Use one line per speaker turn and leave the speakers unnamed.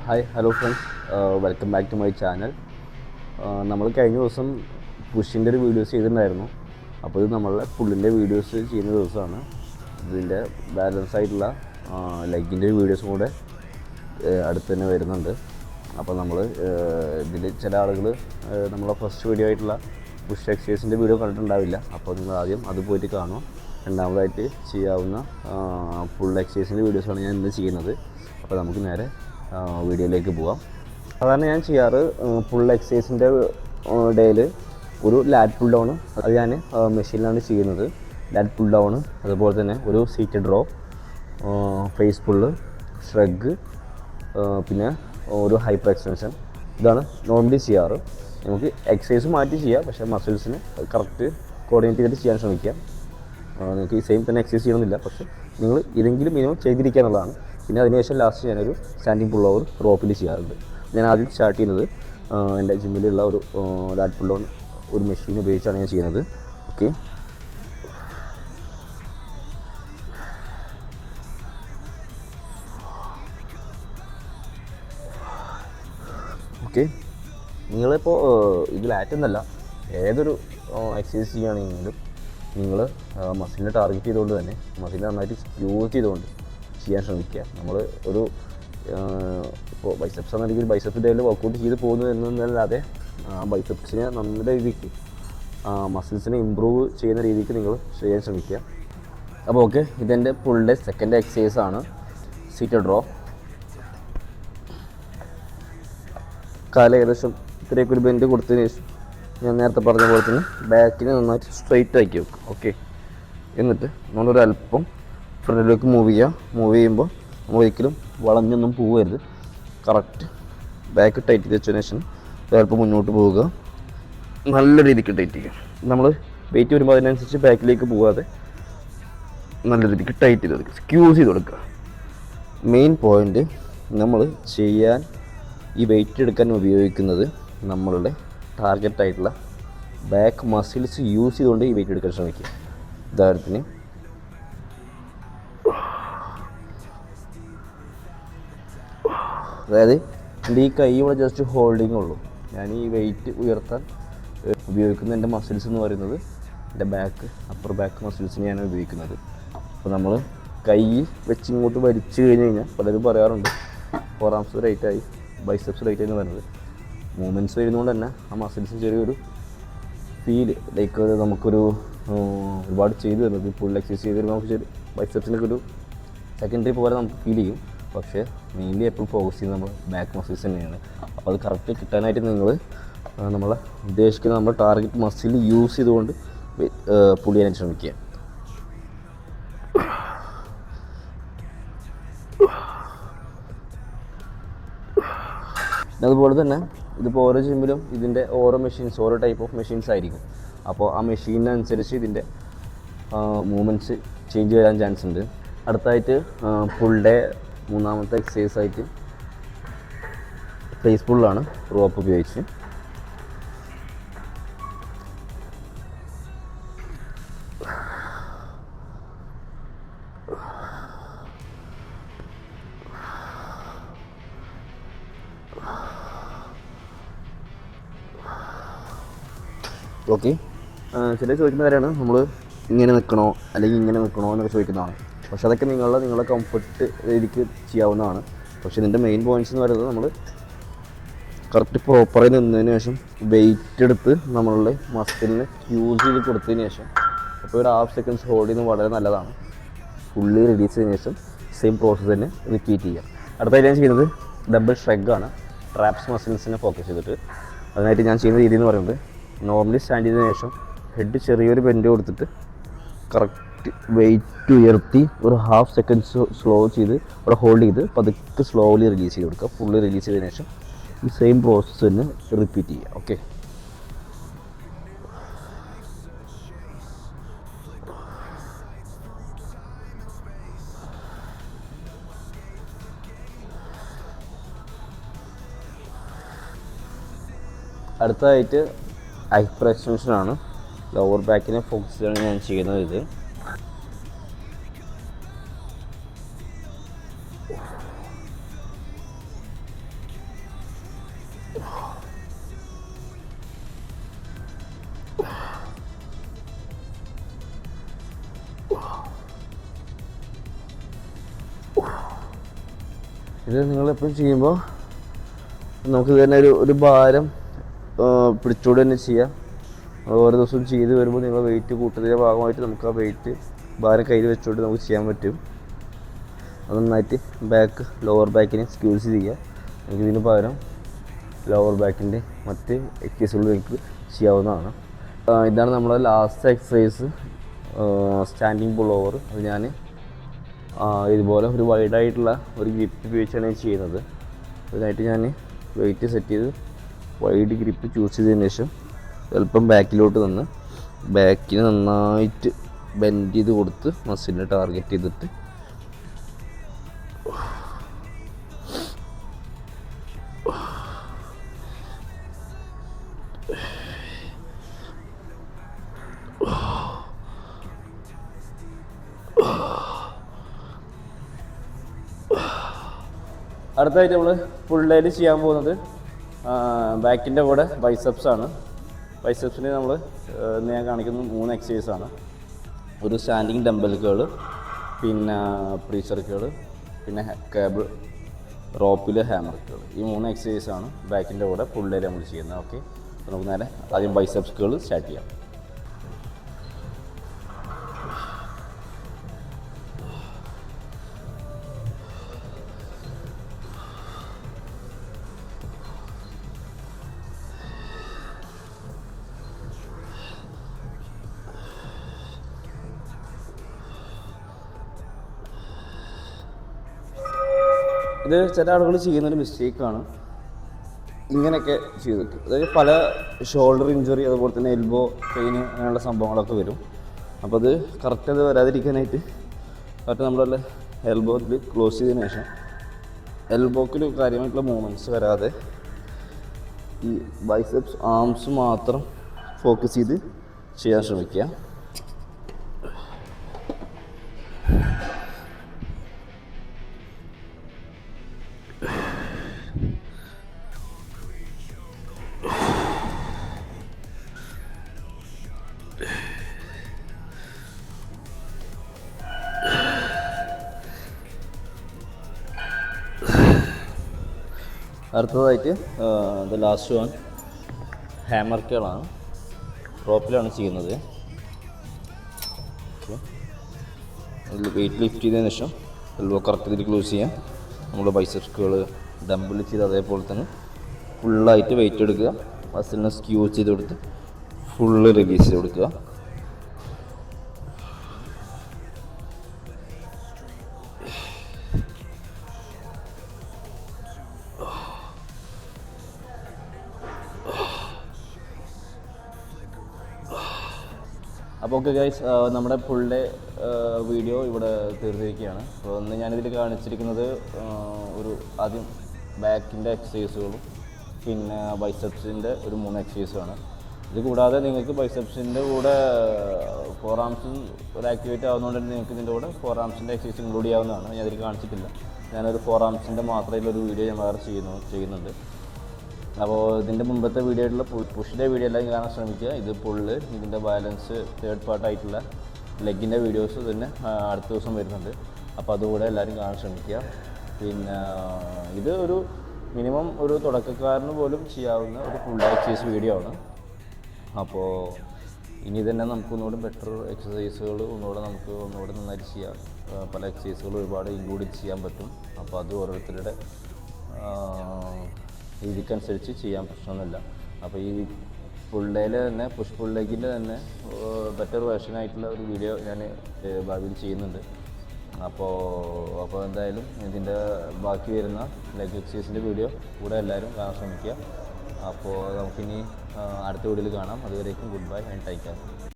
Hi hello friends, welcome back to my channel. നമ്മൾ കഴിഞ്ഞ ദിവസം പുഷിൻ്റെ ഒരു വീഡിയോസ് ചെയ്തിട്ടുണ്ടായിരുന്നു. അപ്പോൾ ഇത് നമ്മളുടെ പുള്ളിൻ്റെ വീഡിയോസ് ചെയ്യുന്ന ദിവസമാണ്. ഇതിൻ്റെ ബാലൻസ് ആയിട്ടുള്ള ലെഗിൻ്റെ വീഡിയോസും കൂടെ അടുത്ത് തന്നെ വരുന്നുണ്ട്. അപ്പോൾ നമ്മൾ ഇതിൽ ചില ആളുകൾ നമ്മളെ ഫസ്റ്റ് വീഡിയോ ആയിട്ടുള്ള പുഷ് എക്സസൈസിൻ്റെ വീഡിയോ കണ്ടിട്ടുണ്ടാവില്ല. അപ്പോൾ നിങ്ങൾ ആദ്യം അത് പോയിട്ട് കാണും. രണ്ടാമതായിട്ട് ചെയ്യാവുന്ന ഫുൾ എക്സസൈസിൻ്റെ വീഡിയോസാണ് ഞാൻ ഇന്ന് ചെയ്യുന്നത്. അപ്പോൾ നമുക്ക് നേരെ വീഡിയോയിലേക്ക് പോവാം. സാധാരണ ഞാൻ ചെയ്യാറ് ഫുൾ എക്സസൈസിൻ്റെ ഡേയിൽ ഒരു ലാറ്റ് പുൾ ഡൗൺ, അത് ഞാൻ മെഷീനിലാണ് ചെയ്യുന്നത്. ലാറ്റ് പുൾ ഡൗൺ, അതുപോലെ തന്നെ ഒരു സീറ്റഡ് റോ, ഫേസ് പുള്ള്, ഷ്രഗ്, പിന്നെ ഒരു ഹൈപ്പർ എക്സ്റ്റൻഷൻ. ഇതാണ് നോർമലി ചെയ്യാറ്. നമുക്ക് എക്സസൈസ് മാറ്റി ചെയ്യാം, പക്ഷേ മസിൽസിന് കറക്റ്റ് കോർഡിനേറ്റ് ചെയ്തിട്ട് ചെയ്യാൻ ശ്രമിക്കാം. നിങ്ങൾക്ക് ഈ സെയിം തന്നെ എക്സസൈസ് ചെയ്യണമെന്നില്ല, പക്ഷേ നിങ്ങൾ ഇതെങ്കിലും മിനിമം ചെയ്തിരിക്കുക എന്നുള്ളതാണ്. പിന്നെ അതിനുശേഷം ലാസ്റ്റ് ഞാനൊരു സ്റ്റാൻഡിങ് പുൾ ഓവർ റോപ്പിൽ ചെയ്യാറുണ്ട്. ഞാൻ ആദ്യം സ്റ്റാർട്ട് ചെയ്യുന്നത് എൻ്റെ ജിമ്മിലുള്ള ഒരു ലാറ്റ് പുൾ ഡൗൺ ഒരു മെഷീൻ ഉപയോഗിച്ചാണ് ഞാൻ ചെയ്യുന്നത്. ഓക്കെ, ഓക്കെ നിങ്ങളിപ്പോൾ ഇത് ലാറ്റ് എന്നല്ല, ഏതൊരു എക്സസൈസ് ചെയ്യുകയാണെങ്കിലും നിങ്ങൾ മസിലിനെ ടാർഗറ്റ് ചെയ്തുകൊണ്ട് തന്നെ മസിലിനെ നന്നായിട്ട് യൂസ് ചെയ്തുകൊണ്ട് ചെയ്യാൻ ശ്രമിക്കുക. നമ്മൾ ഒരു ഇപ്പോൾ ബൈസെപ്സ് ആണെങ്കിൽ ബൈസെപ്സ് ഡേയിൽ വർക്കൗട്ട് ചെയ്ത് പോകുന്നു എന്നല്ലാതെ ബൈസെപ്സിനെ നല്ല രീതിക്ക് മസിൽസിനെ ഇമ്പ്രൂവ് ചെയ്യുന്ന രീതിക്ക് നിങ്ങൾ ചെയ്യാൻ ശ്രമിക്കുക. അപ്പോൾ ഓക്കെ, ഇതെൻ്റെ പുള്ളിൻ്റെ സെക്കൻഡ് എക്സസൈസ് ആണ്, സീറ്റഡ് റോ. കാല ഏകദേശം ഇത്രയൊക്കെ ഒരു ബെൻഡ് കൊടുത്തതിന് ശേഷം ഞാൻ നേരത്തെ പറഞ്ഞ പോലെ തന്നെ ബാക്കിനെ നന്നായിട്ട് സ്ട്രെയിറ്റ് ആക്കി വെക്കും. ഓക്കെ, എന്നിട്ട് നമ്മളൊരു അല്പം ഫ്രണ്ടിലേക്ക് മൂവ് ചെയ്യുമ്പോൾ നമ്മൾ ഒരിക്കലും വളഞ്ഞൊന്നും പോകരുത്. കറക്റ്റ് ബാക്ക് ടൈറ്റ് ചെയ്ത് വെച്ചതിന് ശേഷം അല്പം മുന്നോട്ട് പോവുക, നല്ല രീതിക്ക് ടൈറ്റ് ചെയ്യുക. നമ്മൾ വെയിറ്റ് വരുമ്പോൾ അതിനനുസരിച്ച് ബാക്കിലേക്ക് പോകാതെ നല്ല രീതിക്ക് ടൈറ്റ് ചെയ്ത് കൊടുക്കുക, സ്ക്യൂസ് ചെയ്ത് കൊടുക്കുക. മെയിൻ പോയിൻ്റ്, നമ്മൾ ചെയ്യാൻ ഈ വെയിറ്റ് എടുക്കാൻ ഉപയോഗിക്കുന്നത് നമ്മളുടെ ടാർഗറ്റായിട്ടുള്ള ബാക്ക് മസിൽസ് യൂസ് ചെയ്തുകൊണ്ട് ഈ വെയിറ്റ് എടുക്കാൻ ശ്രമിക്കുക. ഉദാഹരണത്തിന് അതായത് എൻ്റെ ഈ കൈ ഇവിടെ ജസ്റ്റ് ഹോൾഡിങ് ഉള്ളൂ. ഞാൻ ഈ വെയിറ്റ് ഉയർത്താൻ ഉപയോഗിക്കുന്ന എൻ്റെ മസിൽസ് എന്ന് പറയുന്നത് എൻ്റെ അപ്പർ ബാക്ക് മസിൽസിനെയാണ് ഉപയോഗിക്കുന്നത്. അപ്പോൾ നമ്മൾ കൈ വെച്ച് ഇങ്ങോട്ട് വലിച്ചു കഴിഞ്ഞാൽ പലരും പറയാറുണ്ട് ഫോറാംസ് റൈറ്റായി ബൈസെപ്സ് റൈറ്റായി എന്ന് പറയുന്നത്. മൂവ്മെൻറ്റ്സ് വരുന്നതുകൊണ്ട് തന്നെ ആ മസിൽസിന് ചെറിയൊരു ഫീൽ, ലൈക്ക് നമുക്കൊരു ഒരുപാട് ചെയ്തു വരുന്നത് ഫുൾ എക്സസൈസ് ചെയ്ത് വരുമ്പോൾ നമുക്ക് ബൈസെപ്സിനൊക്കെ ഒരു സെക്കൻഡറി പോലെ നമുക്ക് ഫീൽ ചെയ്യും. പക്ഷേ മെയിൻലി എപ്പോഴും ഫോക്കസ് ചെയ്യുന്നത് നമ്മൾ ബാക്ക് മസിൽസ് തന്നെയാണ്. അപ്പോൾ അത് കറക്റ്റ് കിട്ടാനായിട്ട് നിങ്ങൾ നമ്മൾ ഉദ്ദേശിക്കുന്ന നമ്മൾ ടാർഗറ്റ് മസിൽ യൂസ് ചെയ്തുകൊണ്ട് പുൾ ചെയ്യാനായിട്ട് ശ്രമിക്കുക. അതുപോലെ തന്നെ ഇതിപ്പോൾ ഓരോ ജിമ്മിലും ഇതിൻ്റെ ഓരോ മെഷീൻസ് ഓരോ ടൈപ്പ് ഓഫ് മെഷീൻസ് ആയിരിക്കും. അപ്പോൾ ആ മെഷീനനുസരിച്ച് ഇതിൻ്റെ മൂവ്മെൻറ്റ്സ് ചേഞ്ച് വരാൻ ചാൻസ് ഉണ്ട്. അടുത്തായിട്ട് പുള്ളിൻ്റെ മൂന്നാമത്തെ എക്സസൈസ് ആയിട്ട് ഫേസ് പുള്ളാണ്, റോപ്പ് ഉപയോഗിച്ച്. ഓക്കെ, ചില ചോദിക്കുന്ന കാര്യമാണ് നമ്മൾ ഇങ്ങനെ നിൽക്കണോ അല്ലെങ്കിൽ ഇങ്ങനെ നിൽക്കണോ എന്നൊക്കെ ചോദിക്കുന്നതാണ്. പക്ഷേ അതൊക്കെ നിങ്ങളുടെ കംഫർട്ട് രീതിക്ക് ചെയ്യാവുന്നതാണ്. പക്ഷേ ഇതിൻ്റെ മെയിൻ പോയിൻറ്റ്സ് എന്ന് പറയുന്നത് നമ്മൾ കറക്റ്റ് പ്രോപ്പറായി നിന്നതിന് ശേഷം വെയിറ്റ് എടുത്ത് നമ്മളുടെ മസിലിന് യൂസ് ചെയ്ത് കൊടുത്തതിന് ശേഷം അപ്പോൾ ഒരു ഹാഫ് സെക്കൻഡ്സ് ഹോൾഡ് ചെയ്യുന്നത് വളരെ നല്ലതാണ്. ഫുള്ളി റിലീസ് ചെയ്തതിന് ശേഷം സെയിം പ്രോസസ്സ് തന്നെ റിപ്പീറ്റ് ചെയ്യുക. അടുത്തായിട്ട് ഞാൻ ചെയ്യുന്നത് ഡബിൾ ഷ്രഗാണ്, ട്രാപ്സ് മസിൽസിനെ ഫോക്കസ് ചെയ്തിട്ട്. അതിനായിട്ട് ഞാൻ ചെയ്യുന്ന രീതി എന്ന് പറയുന്നത് നോർമലി സ്റ്റാൻഡ് ചെയ്തതിന് ശേഷം ഹെഡ് ചെറിയൊരു ബെൻഡ് കൊടുത്തിട്ട് കറക്റ്റ് വെയിറ്റ് ഉയർത്തി ഒരു ഹാഫ് സെക്കൻഡ്സ് സ്ലോ ചെയ്ത് അവിടെ ഹോൾഡ് ചെയ്ത് പതുക്കെ സ്ലോലി റിലീസ് ചെയ്ത് കൊടുക്കുക. ഫുള്ളി റിലീസ് ചെയ്തതിന് ശേഷം ഈ സെയിം പ്രോസസ്സ് തന്നെ റിപ്പീറ്റ് ചെയ്യുക. ഓക്കെ, അടുത്തതായിട്ട് ഹൈപ്പർ എക്സ്റ്റൻഷനാണ്. ലോവർ ബാക്കിനെ ഫോക്കസ് ചെയ്താണ് ഞാൻ ചെയ്യുന്നത്. ഇത് ഇത് നിങ്ങളെപ്പോഴും ചെയ്യുമ്പോൾ നമുക്ക് തന്നെ ഒരു ഭാരം പിടിച്ചുകൊണ്ട് തന്നെ ചെയ്യാം. ഓരോ ദിവസവും ചെയ്ത് വരുമ്പോൾ നിങ്ങൾ വെയിറ്റ് കൂട്ടുന്നതിൻ്റെ ഭാഗമായിട്ട് നമുക്ക് ആ വെയിറ്റ് ഭാരം കയ്യിൽ വെച്ചുകൊണ്ട് നമുക്ക് ചെയ്യാൻ പറ്റും. അത് നന്നായിട്ട് ലോവർ ബാക്കിനെ സ്ക്യൂസ് ചെയ്യുക. നമുക്ക് ഇതിന് പകരം ലോവർ ബാക്കിൻ്റെ മറ്റ് എക്സസൈസുകൾ നിങ്ങൾക്ക് ചെയ്യാവുന്നതാണ്. ഇതാണ് നമ്മുടെ last exercise, standing pull over. അത് ഞാൻ ഇതുപോലെ ഒരു വൈഡായിട്ടുള്ള ഒരു ഗ്രിപ്പ് ഉപയോഗിച്ചാണ് ഞാൻ ചെയ്യുന്നത്. അതിനായിട്ട് ഞാൻ വെയിറ്റ് സെറ്റ് ചെയ്ത് വൈഡ് ഗ്രിപ്പ് ചൂസ് ചെയ്തതിന് ശേഷം എളുപ്പം ബാക്കിലോട്ട് നിന്ന് ബാക്കിന് നന്നായിട്ട് ബെൻഡ് ചെയ്ത് കൊടുത്ത് മസിലിനെ ടാർഗറ്റ് ചെയ്തിട്ട് അടുത്തായിട്ട് നമ്മൾ ഫുൾ ഡേയിൽ ചെയ്യാൻ പോകുന്നത് ബാക്കിൻ്റെ കൂടെ ബൈസെപ്സ് ആണ്. ബൈസെപ്സിന് നമ്മൾ ഇന്ന് ഞാൻ കാണിക്കുന്ന 3 എക്സസൈസാണ്. ഒരു സ്റ്റാൻഡിങ് ഡംബൽ കേൾ, പിന്നെ പ്രീസർ കേൾ, പിന്നെ കേബിൾ റോപ്പിൽ ഹാമർ കേൾ. ഈ 3 എക്സസൈസാണ് ബാക്കിൻ്റെ കൂടെ ഫുൾ ഡേയിൽ നമ്മൾ ചെയ്യുന്നത്. ഓക്കെ, അപ്പോൾ നമുക്ക് നേരെ ആദ്യം ബൈസെപ്സ് കേൾ സ്റ്റാർട്ട് ചെയ്യാം. ഇത് ചില ആളുകൾ ചെയ്യുന്നൊരു മിസ്റ്റേക്കാണ്, ഇങ്ങനെയൊക്കെ ചെയ്തിട്ട്. അതായത് പല ഷോൾഡർ ഇഞ്ചുറി, അതുപോലെ തന്നെ എൽബോ പെയിൻ, അങ്ങനെയുള്ള സംഭവങ്ങളൊക്കെ വരും. അപ്പോൾ അത് കറക്റ്റ് അത് വരാതിരിക്കാനായിട്ട് കറക്റ്റ് നമ്മളെ എൽബോയിൽ ക്ലോസ് ചെയ്തതിന് ശേഷം എൽബോക്കിൽ കാര്യമായിട്ടുള്ള മൂവ്മെൻറ്റ്സ് വരാതെ ഈ ബൈസെപ്സ് ആംസ് മാത്രം ഫോക്കസ് ചെയ്ത് ചെയ്യാൻ ശ്രമിക്കുക. അടുത്തതായിട്ട് ലാസ്റ്റ് വൺ ഹാമർ കേളാണ്. റോപ്പിലാണ് ചെയ്യുന്നത്. വെയിറ്റ് ലിഫ്റ്റ് ചെയ്തതിന് ശേഷം എൽബോ കറക്റ്റ് ഇതിൽ ക്ലോസ് ചെയ്യാം. നമ്മുടെ ബൈസെപ്സ് കേൾ ഡംബിൾ ചെയ്ത് അതേപോലെ തന്നെ ഫുള്ളായിട്ട് വെയിറ്റ് എടുക്കുക, മസിലിനെ സ്ക്യൂസ് ചെയ്ത് കൊടുത്ത് ഫുള്ള് റിലീസ് ചെയ്ത് കൊടുക്കുക. അപ്പോൾ ഓക്കെ ഗൈസ്, നമ്മുടെ ഫുൾ ഡേ വീഡിയോ ഇവിടെ തീർന്നിരിക്കുകയാണ്. അപ്പോൾ ഇന്ന് ഞാനിതിൽ കാണിച്ചിരിക്കുന്നത് ആദ്യം ബാക്കിൻ്റെ എക്സസൈസുകളും പിന്നെ ബൈസെപ്സിൻ്റെ ഒരു 3 എക്സസൈസുമാണ്. ഇത് കൂടാതെ നിങ്ങൾക്ക് ബൈസെപ്സിൻ്റെ കൂടെ ഫോർ ആംസും ഒരു ആക്ടിവേറ്റ് ആവുന്നതുകൊണ്ട് തന്നെ നിങ്ങൾക്ക് ഇതിൻ്റെ കൂടെ ഫോർ ആംസിൻ്റെ എക്സസൈസ് ഇൻക്ലൂഡ് ചെയ്യാവുന്നതാണ്. ഞാൻ ഇതിൽ കാണിച്ചിട്ടില്ല. ഞാനൊരു ഫോർ ആംസിൻ്റെ മാത്രമായിട്ടുള്ളൊരു വീഡിയോ ഞാൻ വേറെ ചെയ്യുന്നുണ്ട്. അപ്പോൾ ഇതിൻ്റെ മുമ്പത്തെ വീഡിയോ ആയിട്ടുള്ള പുഷിൻ്റെ വീഡിയോ എല്ലാം കാണാൻ ശ്രമിക്കുക. ഇത് പുള്ള്, ഇതിൻ്റെ ബാലൻസ്, തേർഡ് പാർട്ടായിട്ടുള്ള ലെഗിൻ്റെ വീഡിയോസ് തന്നെ അടുത്ത ദിവസം വരുന്നുണ്ട്. അപ്പോൾ അതുകൂടെ എല്ലാവരും കാണാൻ ശ്രമിക്കുക. പിന്നെ ഇത് ഒരു മിനിമം ഒരു തുടക്കക്കാരന് പോലും ചെയ്യാവുന്ന ഒരു ഫുൾ എക്സസൈസ് വീഡിയോ ആണ്. അപ്പോൾ ഇനി തന്നെ നമുക്കൊന്നുകൂടി ബെറ്റർ എക്സസൈസുകൾ ഒന്നുകൂടെ നന്നായിട്ട് ചെയ്യാം. പല എക്സസൈസുകളും ഒരുപാട് ഇൻക്ലൂഡ് ചെയ്യാൻ പറ്റും. അപ്പോൾ അത് ഓരോരുത്തരുടെ രീതിക്കനുസരിച്ച് ചെയ്യാൻ പ്രശ്നമൊന്നുമില്ല. അപ്പോൾ ഈ ഫുൾ ഡേയിൽ തന്നെ പുഷ് ഫുൾ ലെഗിൻ്റെ തന്നെ ബെറ്റർ വേർഷനായിട്ടുള്ള ഒരു വീഡിയോ ഞാൻ ഭാവിയിൽ ചെയ്യുന്നുണ്ട്. അപ്പോൾ എന്തായാലും ഇതിൻ്റെ ബാക്കി വരുന്ന ലെഗ് എക്സസൈസിൻ്റെ വീഡിയോ കൂടെ എല്ലാവരും കാണാൻ ശ്രമിക്കുക. അപ്പോൾ നമുക്കിനി അടുത്ത വീഡിയോയിൽ കാണാം. അതുവരേക്കും good bye and take care.